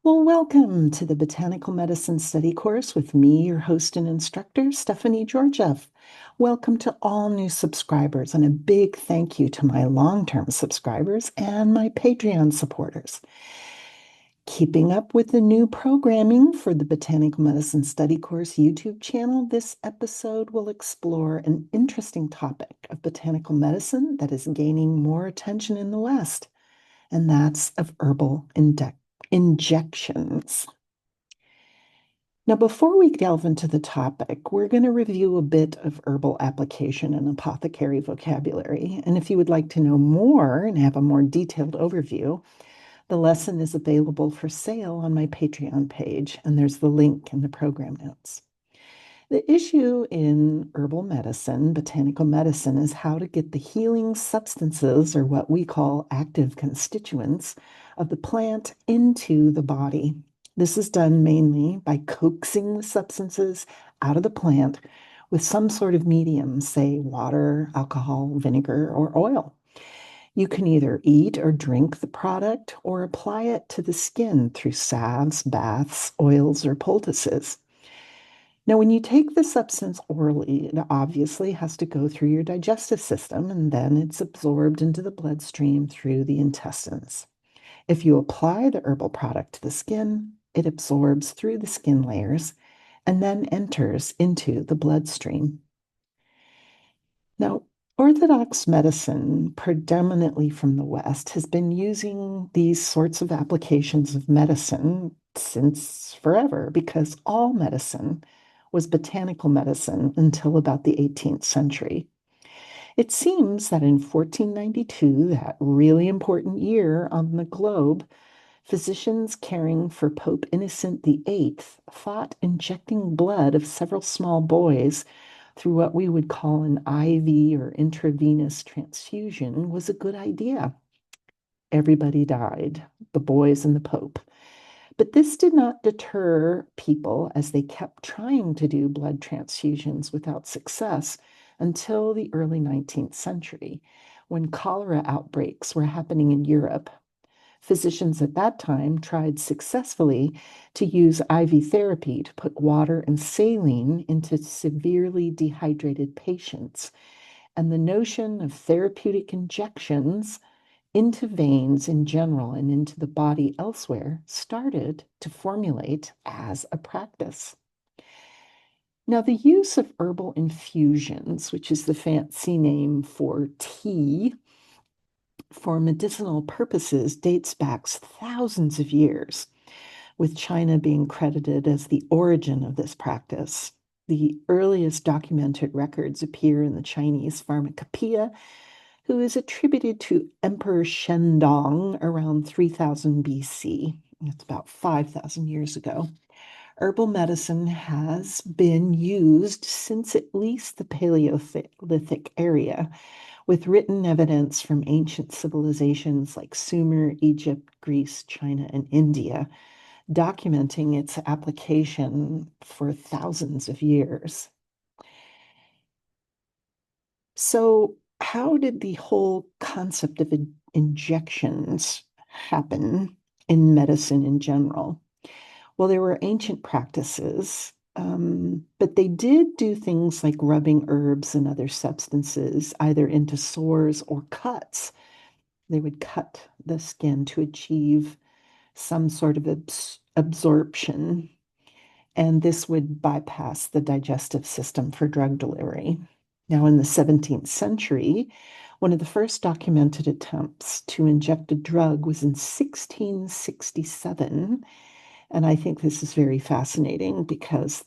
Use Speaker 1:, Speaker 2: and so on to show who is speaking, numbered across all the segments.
Speaker 1: Well, welcome to the Botanical Medicine Study Course with me, your host and instructor, Stephanie Georgiev. Welcome to all new subscribers, and a big thank you to my long-term subscribers and my Patreon supporters. Keeping up with the new programming for the Botanical Medicine Study Course YouTube channel, this episode will explore an interesting topic of botanical medicine that is gaining more attention in the West, and that's of herbal injections. Now, before we delve into the topic, we're going to review a bit of herbal application and apothecary vocabulary. And if you would like to know more and have a more detailed overview, the lesson is available for sale on my Patreon page, and there's the link in the program notes. The issue in herbal medicine, botanical medicine, is how to get the healing substances, or what we call active constituents, of the plant into the body. This is done mainly by coaxing the substances out of the plant with some sort of medium, say water, alcohol, vinegar, or oil. You can either eat or drink the product or apply it to the skin through salves, baths, oils, or poultices. Now, when you take the substance orally, it obviously has to go through your digestive system and then it's absorbed into the bloodstream through the intestines. If you apply the herbal product to the skin, it absorbs through the skin layers and then enters into the bloodstream. Now, Orthodox medicine, predominantly from the West, has been using these sorts of applications of medicine since forever because all medicine was botanical medicine until about the 18th century. It seems that in 1492, that really important year on the globe, physicians caring for Pope Innocent VIII thought injecting blood of several small boys through what we would call an IV or intravenous transfusion was a good idea. Everybody died, the boys and the Pope. But this did not deter people as they kept trying to do blood transfusions without success until the early 19th century, when cholera outbreaks were happening in Europe. Physicians at that time tried successfully to use IV therapy to put water and saline into severely dehydrated patients. And the notion of therapeutic injections into veins in general and into the body elsewhere started to formulate as a practice. Now, the use of herbal infusions, which is the fancy name for tea, for medicinal purposes dates back thousands of years, with China being credited as the origin of this practice. The earliest documented records appear in the Chinese Pharmacopoeia, who is attributed to Emperor Shendong around 3000 BC. That's about 5,000 years ago. Herbal medicine has been used since at least the Paleolithic area, with written evidence from ancient civilizations like Sumer, Egypt, Greece, China, and India, documenting its application for thousands of years. So, how did the whole concept of injections happen in medicine in general? Well, there were ancient practices, but they did do things like rubbing herbs and other substances either into sores or cuts. They would cut the skin to achieve some sort of absorption, and this would bypass the digestive system for drug delivery. Now, in the 17th century, one of the first documented attempts to inject a drug was in 1667. And I think this is very fascinating because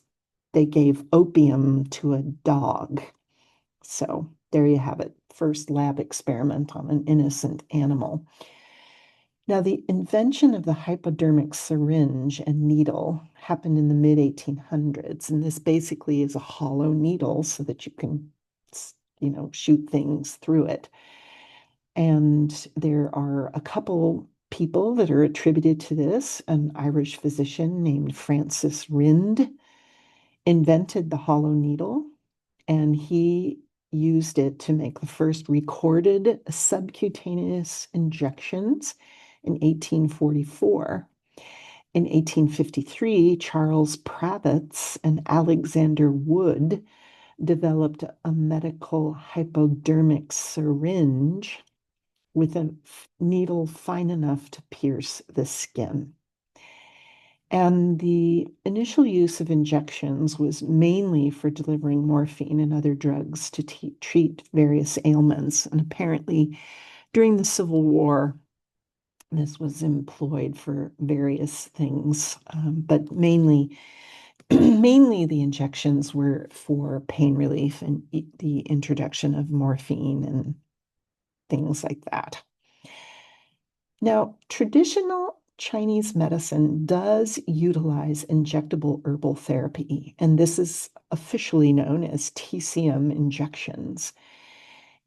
Speaker 1: they gave opium to a dog. So there you have it. First lab experiment on an innocent animal. Now, the invention of the hypodermic syringe and needle happened in the mid 1800s. And this basically is a hollow needle so that you can, shoot things through it. And there are a couple people that are attributed to this. An Irish physician named Francis Rind invented the hollow needle, and he used it to make the first recorded subcutaneous injections in 1844. In 1853, Charles Pravitz and Alexander Wood developed a medical hypodermic syringe with a needle fine enough to pierce the skin. And the initial use of injections was mainly for delivering morphine and other drugs to treat various ailments. And apparently, during the Civil War, this was employed for various things, but mainly, mainly the injections were for pain relief and the introduction of morphine and things like that. Now, traditional Chinese medicine does utilize injectable herbal therapy, and this is officially known as TCM injections.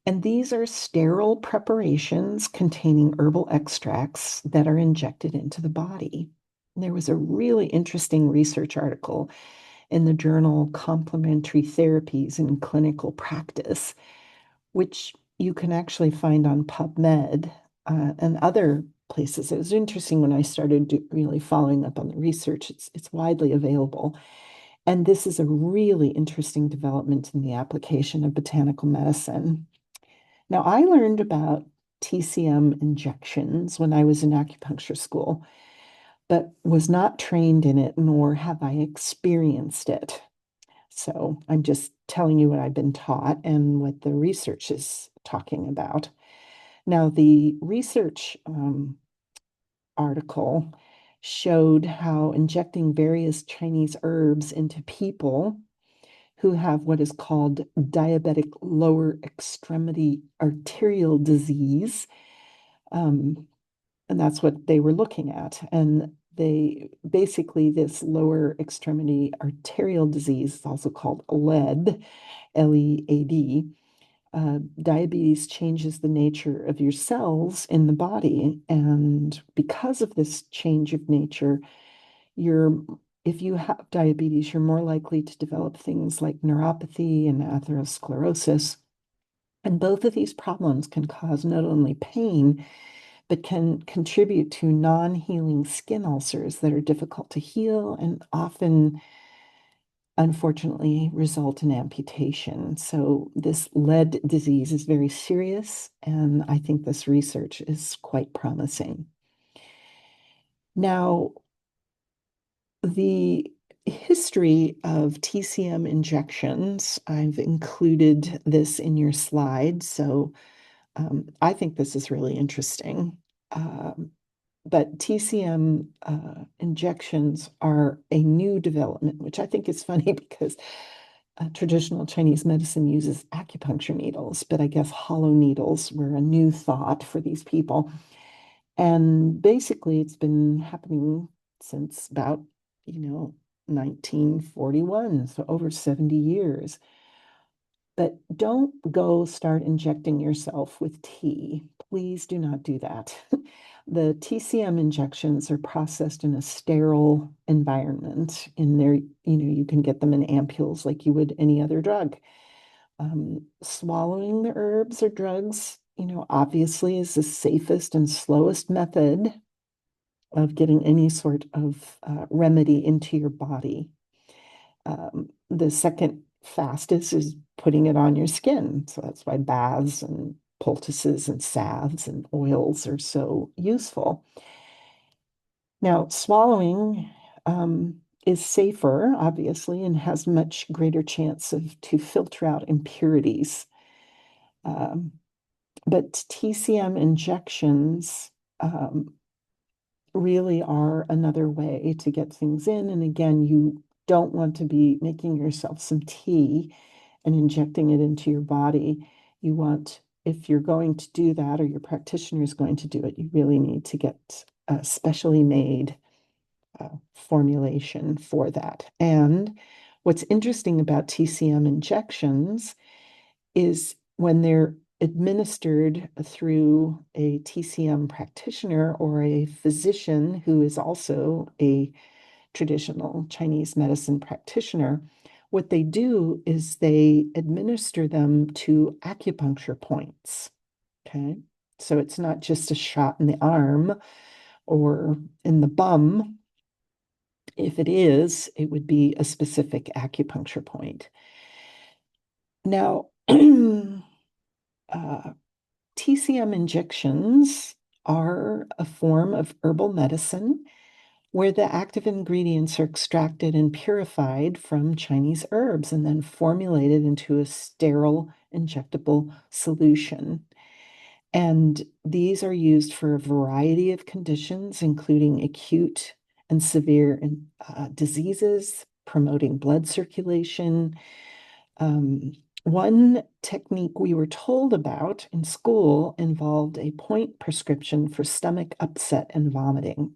Speaker 1: And these are sterile preparations containing herbal extracts that are injected into the body. There was a really interesting research article in the journal Complementary Therapies in Clinical Practice, which you can actually find on PubMed and other places. It was interesting when I started really following up on the research. It's widely available. And this is a really interesting development in the application of botanical medicine. Now, I learned about TCM injections when I was in acupuncture school, but was not trained in it, nor have I experienced it. So I'm just telling you what I've been taught and what the research is talking about. Now, the research article showed how injecting various Chinese herbs into people who have what is called diabetic lower extremity arterial disease. And that's what they were looking at. And they basically, this lower extremity arterial disease is also called lead, LEAD. Diabetes changes the nature of your cells in the body. And because of this change of nature, if you have diabetes, you're more likely to develop things like neuropathy and atherosclerosis. And both of these problems can cause not only pain, but can contribute to non-healing skin ulcers that are difficult to heal and often, unfortunately, result in amputation. So this lead disease is very serious, and I think this research is quite promising. Now, the history of TCM injections, I've included this in your slide, so I think this is really interesting. But TCM injections are a new development, which I think is funny because traditional Chinese medicine uses acupuncture needles, but I guess hollow needles were a new thought for these people. And basically, it's been happening since about, 1941, so over 70 years. But don't go start injecting yourself with tea. Please do not do that. The TCM injections are processed in a sterile environment. In there, you can get them in ampules like you would any other drug. Swallowing the herbs or drugs, obviously is the safest and slowest method of getting any sort of remedy into your body. The second fastest is putting it on your skin. So that's why baths and poultices and salves and oils are so useful. Now, swallowing is safer, obviously, and has much greater chance to filter out impurities. Um, but TCM injections really are another way to get things in. And again, you don't want to be making yourself some tea and injecting it into your body. You want, if you're going to do that or your practitioner is going to do it, you really need to get a specially made formulation for that. And what's interesting about TCM injections is when they're administered through a TCM practitioner or a physician who is also a traditional Chinese medicine practitioner, what they do is they administer them to acupuncture points. Okay. So it's not just a shot in the arm or in the bum. If it is, it would be a specific acupuncture point. Now, TCM injections are a form of herbal medicine where the active ingredients are extracted and purified from Chinese herbs and then formulated into a sterile injectable solution. And these are used for a variety of conditions, including acute and severe diseases, promoting blood circulation. One technique we were told about in school involved a point prescription for stomach upset and vomiting.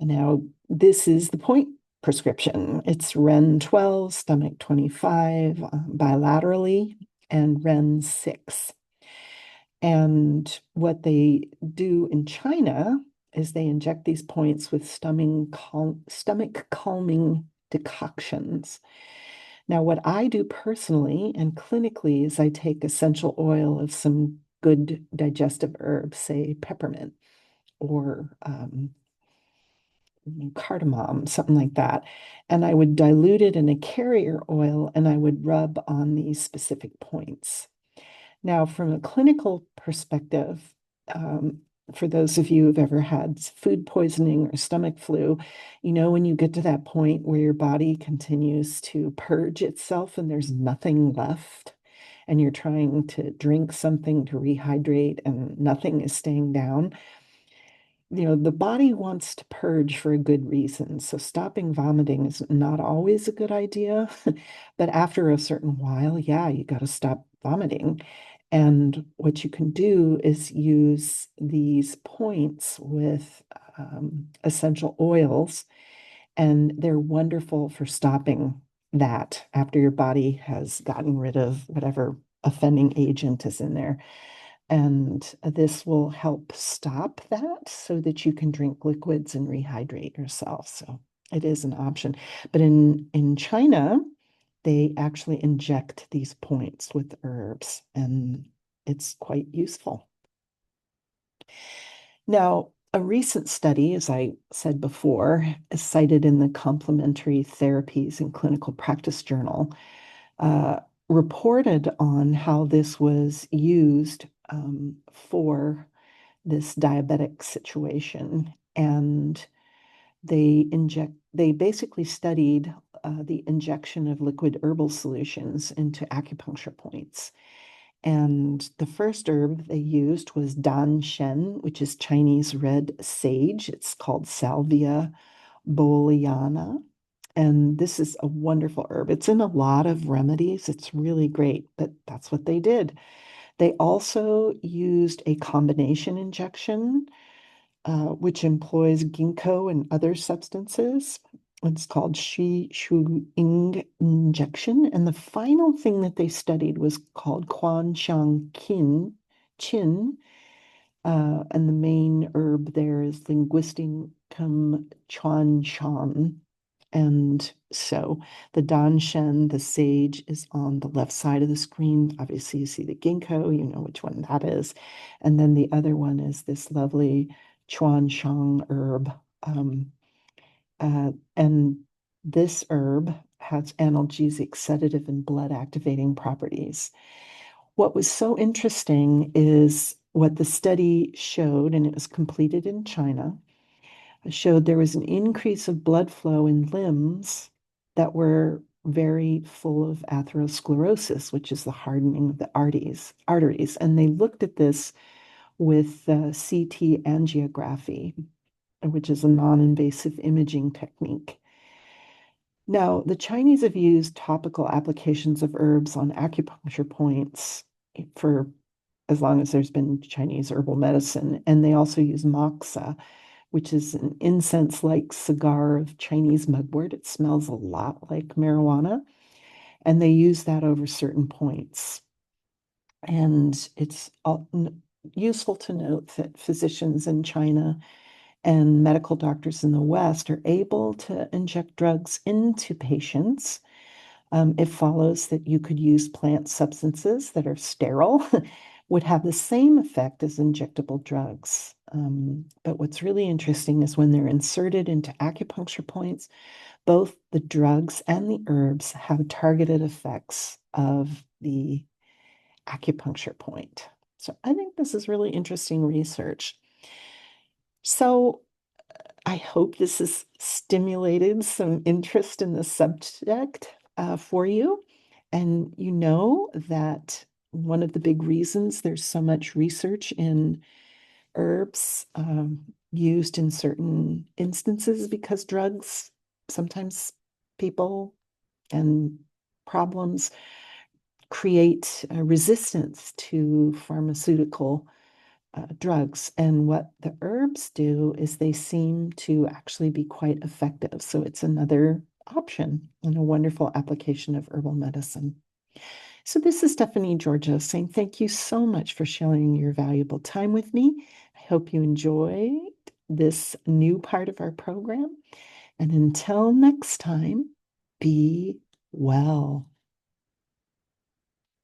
Speaker 1: Now, this is the point prescription. It's Ren 12, stomach 25, bilaterally, and Ren 6. And what they do in China is they inject these points with stomach calming decoctions. Now, what I do personally and clinically is I take essential oil of some good digestive herbs, say peppermint or cardamom, something like that. And I would dilute it in a carrier oil and I would rub on these specific points. Now, from a clinical perspective, for those of you who've ever had food poisoning or stomach flu, you know, when you get to that point where your body continues to purge itself and there's nothing left, and you're trying to drink something to rehydrate and nothing is staying down, you know, the body wants to purge for a good reason. So stopping vomiting is not always a good idea. But after a certain while, yeah, you got to stop vomiting. And what you can do is use these points with essential oils, and they're wonderful for stopping that after your body has gotten rid of whatever offending agent is in there. And this will help stop that so that you can drink liquids and rehydrate yourself. So it is an option. But in China, they actually inject these points with herbs, and it's quite useful. Now, a recent study, as I said before, is cited in the Complementary Therapies and Clinical Practice Journal, uh, reported on how this was used for this diabetic situation. And they basically studied the injection of liquid herbal solutions into acupuncture points. And the first herb they used was Dan Shen, which is Chinese red sage. It's called Salvia boleana. And this is a wonderful herb. It's in a lot of remedies. It's really great, but that's what they did. They also used a combination injection, which employs ginkgo and other substances. It's called Shi Shu Ing injection. And the final thing that they studied was called Quan Shang Chin. And the main herb there is Linguisticum Chuan Shan. And so the Danshen, the sage, is on the left side of the screen. Obviously, you see the ginkgo, you know which one that is. And then the other one is this lovely Chuan Shang herb. And this herb has analgesic, sedative, and blood activating properties. What was so interesting is what the study showed, and it was completed in China, showed there was an increase of blood flow in limbs that were very full of atherosclerosis, which is the hardening of the arteries. And they looked at this with CT angiography, which is a non-invasive imaging technique. Now, the Chinese have used topical applications of herbs on acupuncture points for as long as there's been Chinese herbal medicine. And they also use moxa, which is an incense-like cigar of Chinese mugwort. It smells a lot like marijuana. And they use that over certain points. And it's useful to note that physicians in China and medical doctors in the West are able to inject drugs into patients. It follows that you could use plant substances that are sterile would have the same effect as injectable drugs. But what's really interesting is when they're inserted into acupuncture points, both the drugs and the herbs have targeted effects of the acupuncture point. So I think this is really interesting research. So I hope this has stimulated some interest in the subject for you. And you know that one of the big reasons there's so much research in herbs used in certain instances because drugs, sometimes people and problems create resistance to pharmaceutical drugs. And what the herbs do is they seem to actually be quite effective. So it's another option and a wonderful application of herbal medicine. So this is Stephanie Georgia saying thank you so much for sharing your valuable time with me. I hope you enjoyed this new part of our program. And until next time, be well.